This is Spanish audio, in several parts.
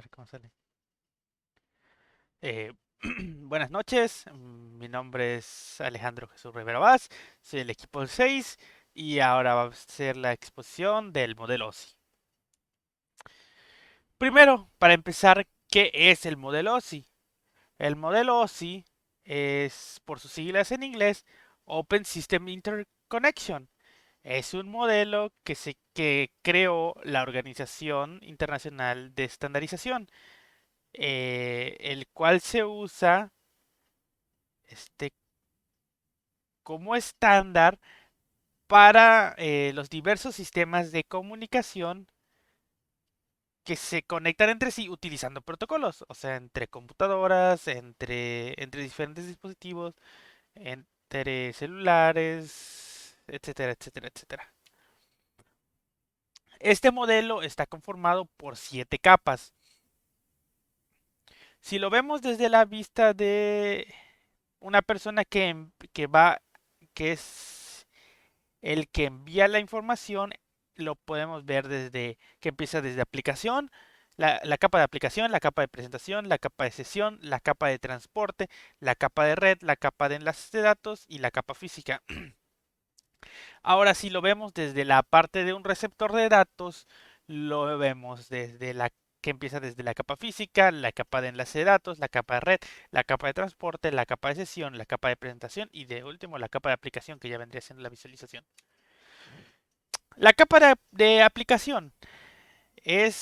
ver cómo sale. Eh, Buenas noches, mi nombre es Alejandro Jesús Rivera Vaz, soy del equipo del 6 y ahora va a ser la exposición del modelo OSI. Primero, para empezar, ¿qué es el modelo OSI? El modelo OSI es, por sus siglas en inglés, Open System Interconnection. Es un modelo que creó la Organización Internacional de Estandarización, el cual se usa este, como estándar para los diversos sistemas de comunicación que se conectan entre sí utilizando protocolos, o sea, entre computadoras, entre diferentes dispositivos, entre celulares, etcétera, etcétera, etcétera. Este modelo está conformado por 7 capas. Si lo vemos desde la vista de una persona que es el que envía la información, lo podemos ver desde que empieza desde aplicación, la capa de aplicación, la capa de presentación, la capa de sesión, la capa de transporte, la capa de red, la capa de enlaces de datos y la capa física. Ahora, si lo vemos desde la parte de un receptor de datos, lo vemos desde la que empieza desde la capa física, la capa de enlace de datos, la capa de red, la capa de transporte, la capa de sesión, la capa de presentación y de último la capa de aplicación que ya vendría siendo la visualización. La capa de aplicación en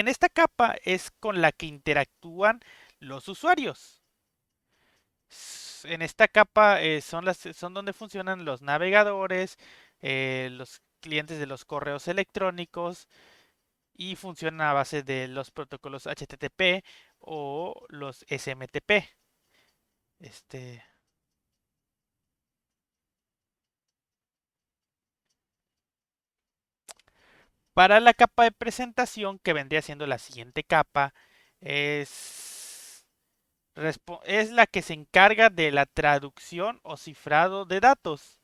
esta capa es con la que interactúan los usuarios. En esta capa son donde funcionan los navegadores, los clientes de los correos electrónicos y funcionan a base de los protocolos HTTP o los SMTP. Este, para la capa de presentación, que vendría siendo la siguiente capa, es, es la que se encarga de la traducción o cifrado de datos.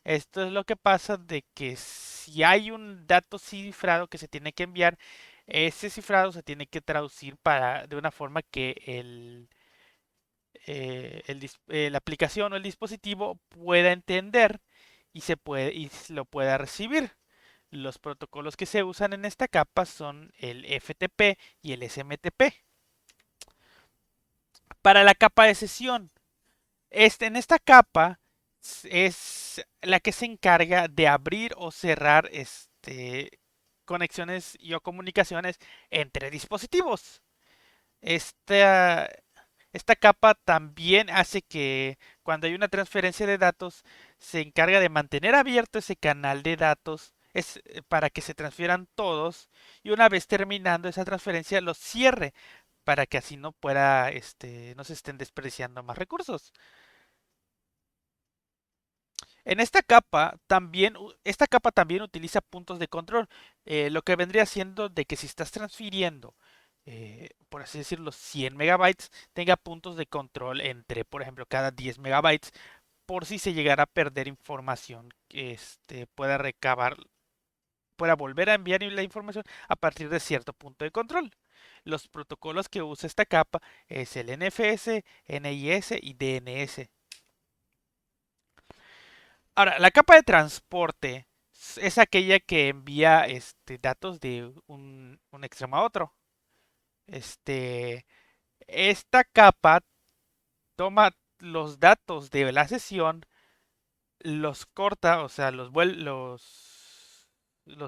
Esto es lo que pasa de que si hay un dato cifrado que se tiene que enviar, ese cifrado se tiene que traducir de una forma que la aplicación o el dispositivo pueda entender y lo pueda recibir. Los protocolos que se usan en esta capa son el FTP y el SMTP. Para la capa de sesión, en esta capa es la que se encarga de abrir o cerrar conexiones y o comunicaciones entre dispositivos. Esta, esta capa también hace que cuando hay una transferencia de datos se encarga de mantener abierto ese canal de datos para que se transfieran todos y una vez terminando esa transferencia los cierre para que así no se estén desperdiciando más recursos. Esta capa también utiliza puntos de control, lo que vendría siendo de que si estás transfiriendo, por así decirlo, 100 megabytes, tenga puntos de control entre, por ejemplo, cada 10 megabytes, por si se llegara a perder información, que pueda volver a enviar la información a partir de cierto punto de control. Los protocolos que usa esta capa es el NFS, NIS y DNS. Ahora, la capa de transporte es aquella que envía datos de un extremo a otro. Este, esta capa toma los datos de la sesión, los corta, o sea, los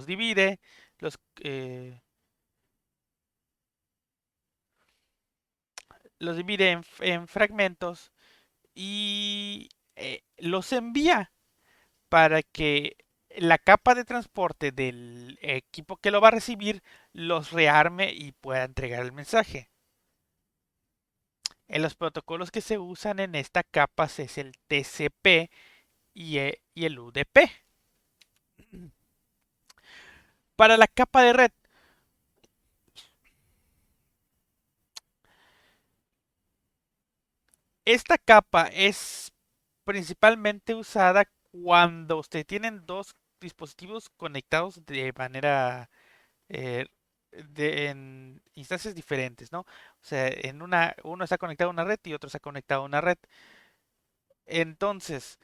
divide, los, eh, los divide en fragmentos y los envía para que la capa de transporte del equipo que lo va a recibir los rearme y pueda entregar el mensaje. En los protocolos que se usan en esta capa es el TCP y el UDP. Para la capa de red, esta capa es principalmente usada cuando usted tienen dos dispositivos conectados de manera eh, en instancias diferentes, ¿no? O sea, uno está conectado a una red y otro está conectado a una red. Entonces,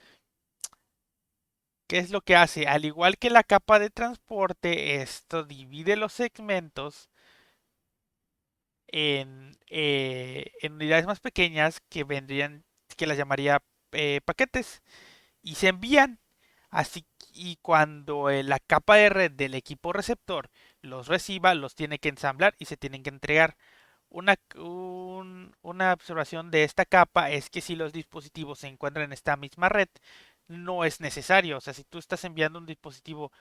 ¿qué es lo que hace? Al igual que la capa de transporte, esto divide los segmentos en unidades más pequeñas que las llamaría paquetes y se envían. Así y cuando la capa de red del equipo receptor los reciba, los tiene que ensamblar y se tienen que entregar. Una observación de esta capa es que si los dispositivos se encuentran en esta misma red, no es necesario. O sea, si tú estás enviando un dispositivo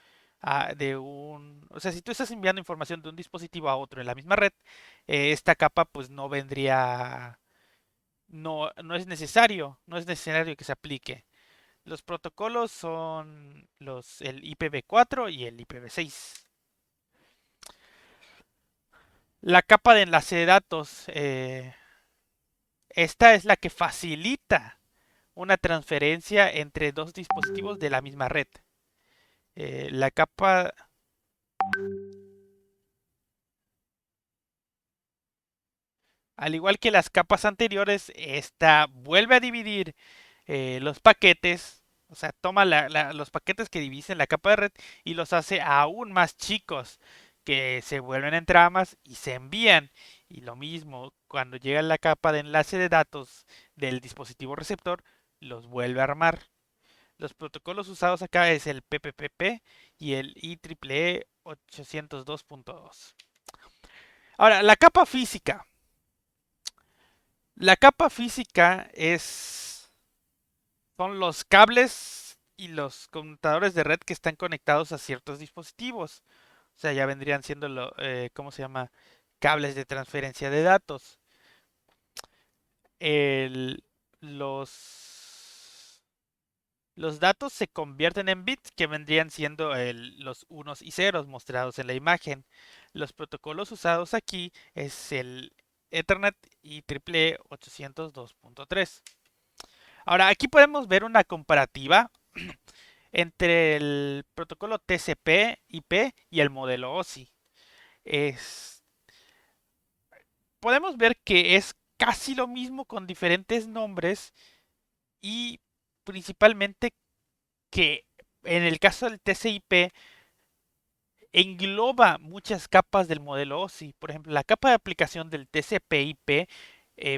o sea, si tú estás enviando información de un dispositivo a otro en la misma red, esta capa pues no vendría, no es necesario que se aplique. Los protocolos son el IPv4 y el IPv6. La capa de enlace de datos, esta es la que facilita una transferencia entre dos dispositivos de la misma red. La capa, al igual que las capas anteriores, esta vuelve a dividir los paquetes, o sea, toma los paquetes que divisen la capa de red y los hace aún más chicos, que se vuelven en tramas y se envían. Y lo mismo, cuando llega la capa de enlace de datos del dispositivo receptor, los vuelve a armar. Los protocolos usados acá es el PPPP y el IEEE 802.2. Ahora, la capa física. La capa física son los cables y los conmutadores de red que están conectados a ciertos dispositivos. O sea, ya vendrían siendo ¿cómo se llama? Cables de transferencia de datos. El- los, los datos se convierten en bits que vendrían siendo los unos y ceros mostrados en la imagen. Los protocolos usados aquí es el Ethernet y IEEE 802.3. Ahora, aquí podemos ver una comparativa entre el protocolo TCP/IP y el modelo OSI. Es, podemos ver que es casi lo mismo con diferentes nombres y principalmente que en el caso del TCP/IP engloba muchas capas del modelo OSI. Por ejemplo, la capa de aplicación del TCP/IP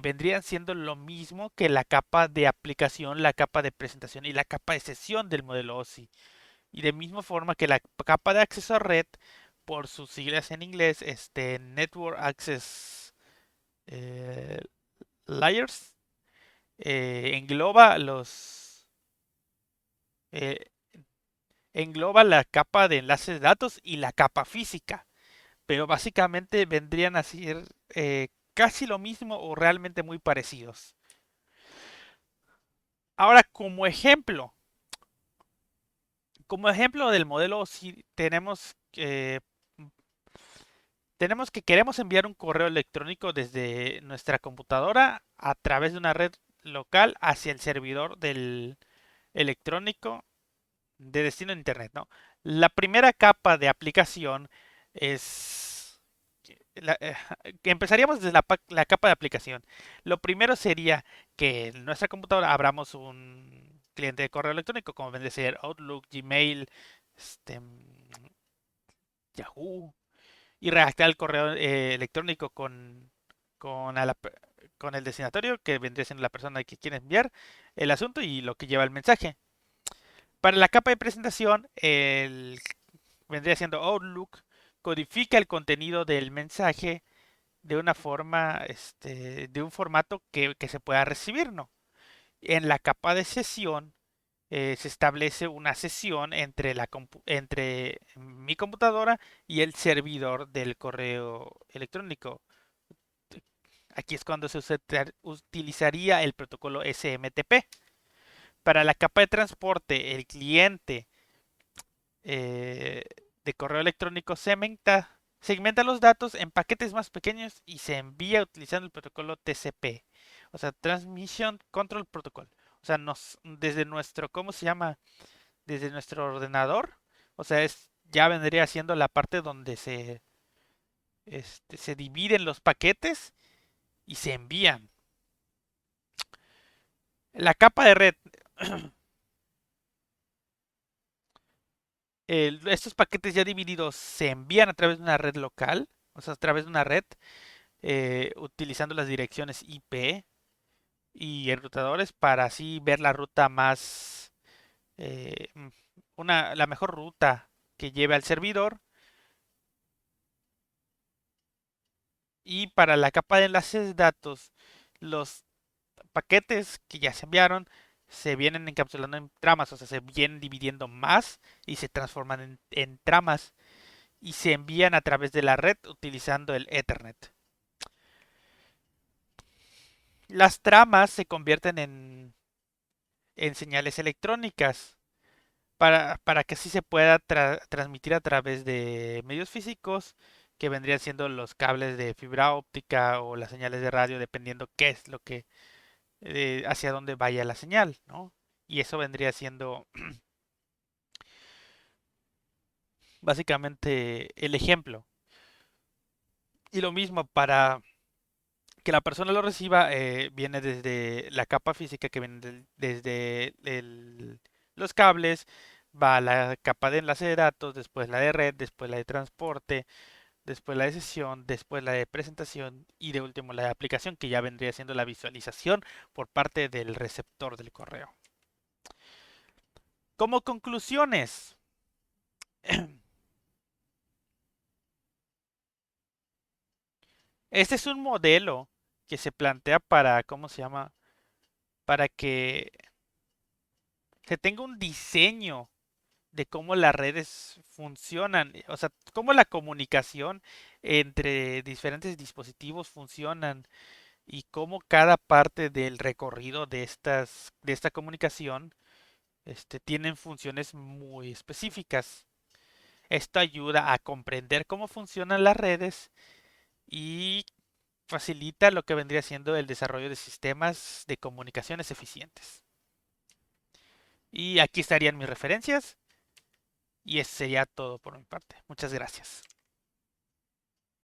vendrían siendo lo mismo que la capa de aplicación, la capa de presentación y la capa de sesión del modelo OSI. Y de misma forma que la capa de acceso a red, por sus siglas en inglés, Network Access eh, Layers, engloba eh, engloba la capa de enlace de datos y la capa física. Pero básicamente vendrían a ser casi lo mismo o realmente muy parecidos. Ahora, como ejemplo del modelo, si tenemos que queremos enviar un correo electrónico desde nuestra computadora a través de una red local hacia el servidor del electrónico de destino de Internet, ¿no? La primera capa de aplicación es... que empezaríamos desde la capa de aplicación. Lo primero sería que en nuestra computadora abramos un cliente de correo electrónico, como vende ser Outlook, Gmail, Yahoo, y redactar el correo electrónico con, a la con el destinatario, que vendría siendo la persona que quiere enviar el asunto y lo que lleva el mensaje. Para la capa de presentación, vendría siendo Outlook, codifica el contenido del mensaje de una forma, de un formato que se pueda recibir, ¿no? En la capa de sesión se establece una sesión entre mi computadora y el servidor del correo electrónico. Aquí es cuando se utilizaría el protocolo SMTP. Para la capa de transporte, el cliente eh, de correo electrónico segmenta los datos en paquetes más pequeños y se envía utilizando el protocolo TCP, o sea, Transmission Control Protocol. O sea, desde nuestro, ¿cómo se llama? Desde nuestro ordenador, o sea, ya vendría siendo la parte donde se dividen los paquetes y se envían. La capa de red, estos paquetes ya divididos se envían a través de una red local, o sea, a través de una red, utilizando las direcciones IP y enrutadores para así ver la ruta más, la mejor ruta que lleve al servidor. Y para la capa de enlaces de datos, los paquetes que ya se enviaron se vienen encapsulando en tramas, o sea, se vienen dividiendo más y se transforman en tramas y se envían a través de la red utilizando el Ethernet. Las tramas se convierten en señales electrónicas para que así se pueda transmitir a través de medios físicos que vendrían siendo los cables de fibra óptica o las señales de radio, dependiendo qué es lo que hacia dónde vaya la señal, ¿no? Y eso vendría siendo básicamente el ejemplo. Y lo mismo para que la persona lo reciba, viene desde la capa física que viene desde los cables, va a la capa de enlace de datos, después la de red, después la de transporte, después la de sesión, después la de presentación y de último la de aplicación, que ya vendría siendo la visualización por parte del receptor del correo. Como conclusiones, este es un modelo que se plantea para, ¿cómo se llama? Para que se tenga un diseño de cómo las redes funcionan, o sea, cómo la comunicación entre diferentes dispositivos funcionan y cómo cada parte del recorrido de esta comunicación, tienen funciones muy específicas. Esto ayuda a comprender cómo funcionan las redes y facilita lo que vendría siendo el desarrollo de sistemas de comunicaciones eficientes. Y aquí estarían mis referencias y eso sería todo por mi parte. Muchas gracias.